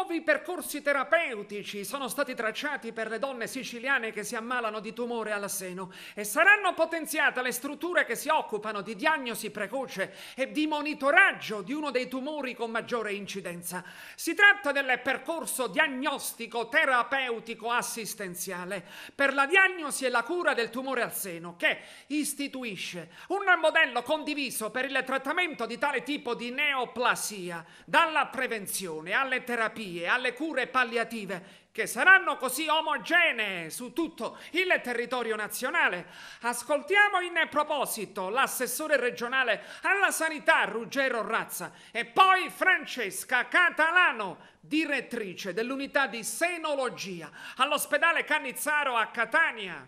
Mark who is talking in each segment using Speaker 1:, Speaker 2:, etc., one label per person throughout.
Speaker 1: Nuovi percorsi terapeutici sono stati tracciati per le donne siciliane che si ammalano di tumore al seno e saranno potenziate le strutture che si occupano di diagnosi precoce e di monitoraggio di uno dei tumori con maggiore incidenza. Si tratta del percorso diagnostico terapeutico assistenziale per la diagnosi e la cura del tumore al seno, che istituisce un modello condiviso per il trattamento di tale tipo di neoplasia, dalla prevenzione alle terapie, alle cure palliative, che saranno così omogenee su tutto il territorio nazionale. Ascoltiamo in proposito l'assessore regionale alla sanità Ruggero Razza e poi Francesca Catalano, direttrice dell'unità di senologia all'ospedale Cannizzaro a Catania.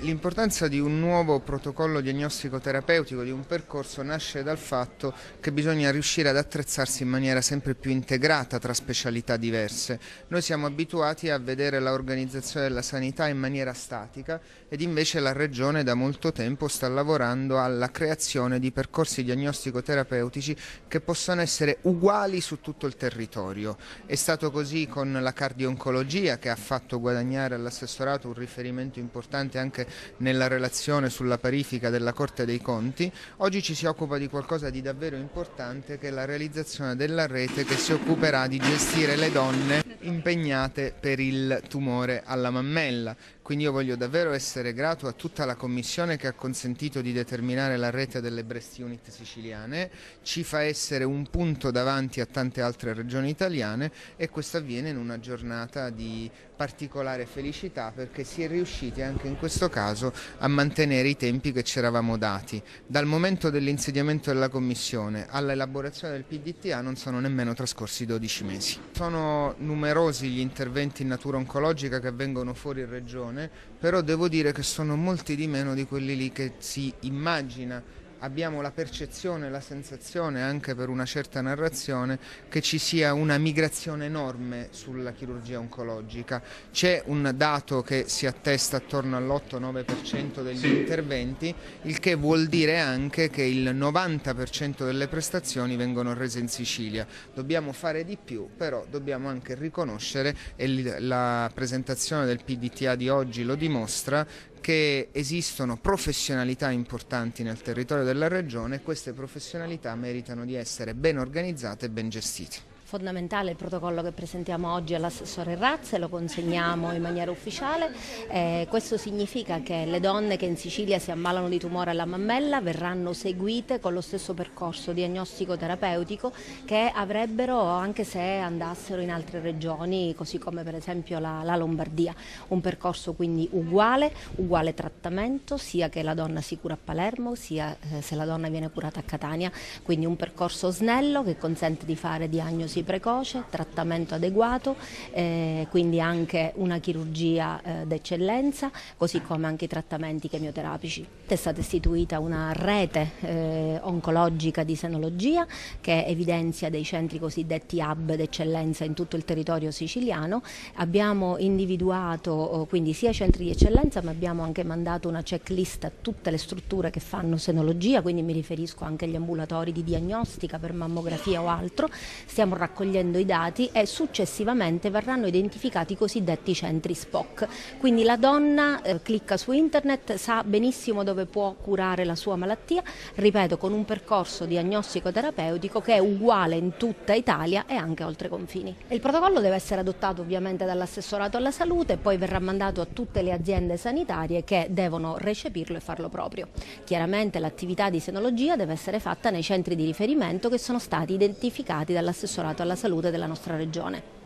Speaker 2: L'importanza di un nuovo protocollo diagnostico terapeutico, di un percorso, nasce dal fatto che bisogna riuscire ad attrezzarsi in maniera sempre più integrata tra specialità diverse. Noi siamo abituati a vedere l'organizzazione della sanità in maniera statica ed invece la Regione da molto tempo sta lavorando alla creazione di percorsi diagnostico-terapeutici che possano essere uguali su tutto il territorio. È stato così con la cardio-oncologia, che ha fatto guadagnare all'assessorato un riferimento importante anche nella relazione sulla parifica della Corte dei Conti. Oggi ci si occupa di qualcosa di davvero importante, che è la realizzazione della rete che si occuperà di gestire le donne impegnate per il tumore alla mammella. Quindi io voglio davvero essere grato a tutta la commissione che ha consentito di determinare la rete delle breast unit siciliane, ci fa essere un punto davanti a tante altre regioni italiane e questo avviene in una giornata di particolare felicità, perché si è riusciti anche in questo caso a mantenere i tempi che ci eravamo dati. Dal momento dell'insediamento della commissione all'elaborazione del PDTA non sono nemmeno trascorsi 12 mesi. Sono numerosi gli interventi in natura oncologica che avvengono fuori regione, però devo dire che sono molti di meno di quelli lì che si immagina. Abbiamo la percezione, la sensazione, anche per una certa narrazione, che ci sia una migrazione enorme sulla chirurgia oncologica. C'è un dato che si attesta attorno all'8-9% degli interventi, il che vuol dire anche che il 90% delle prestazioni vengono rese in Sicilia. Dobbiamo fare di più, però dobbiamo anche riconoscere, e la presentazione del PDTA di oggi lo dimostra, che esistono professionalità importanti nel territorio della regione e queste professionalità meritano di essere ben organizzate e ben gestite.
Speaker 3: Fondamentale il protocollo che presentiamo oggi all'assessore Razza e lo consegniamo in maniera ufficiale. Questo significa che le donne che in Sicilia si ammalano di tumore alla mammella verranno seguite con lo stesso percorso diagnostico terapeutico che avrebbero anche se andassero in altre regioni, così come per esempio la Lombardia. Un percorso quindi uguale trattamento, sia che la donna si cura a Palermo, sia se la donna viene curata a Catania. Quindi un percorso snello che consente di fare diagnosi precoce, trattamento adeguato, quindi anche una chirurgia d'eccellenza, così come anche i trattamenti chemioterapici. È stata istituita una rete oncologica di senologia che evidenzia dei centri cosiddetti hub d'eccellenza in tutto il territorio siciliano. Abbiamo individuato quindi sia centri di eccellenza, ma abbiamo anche mandato una checklist a tutte le strutture che fanno senologia, quindi mi riferisco anche agli ambulatori di diagnostica per mammografia o altro. Stiamo raccogliendo i dati e successivamente verranno identificati i cosiddetti centri SPOC. Quindi la donna clicca su internet, sa benissimo dove può curare la sua malattia, ripeto, con un percorso diagnostico terapeutico che è uguale in tutta Italia e anche oltre confini. Il protocollo deve essere adottato ovviamente dall'assessorato alla salute e poi verrà mandato a tutte le aziende sanitarie che devono recepirlo e farlo proprio. Chiaramente l'attività di senologia deve essere fatta nei centri di riferimento che sono stati identificati dall'assessorato alla salute della nostra regione.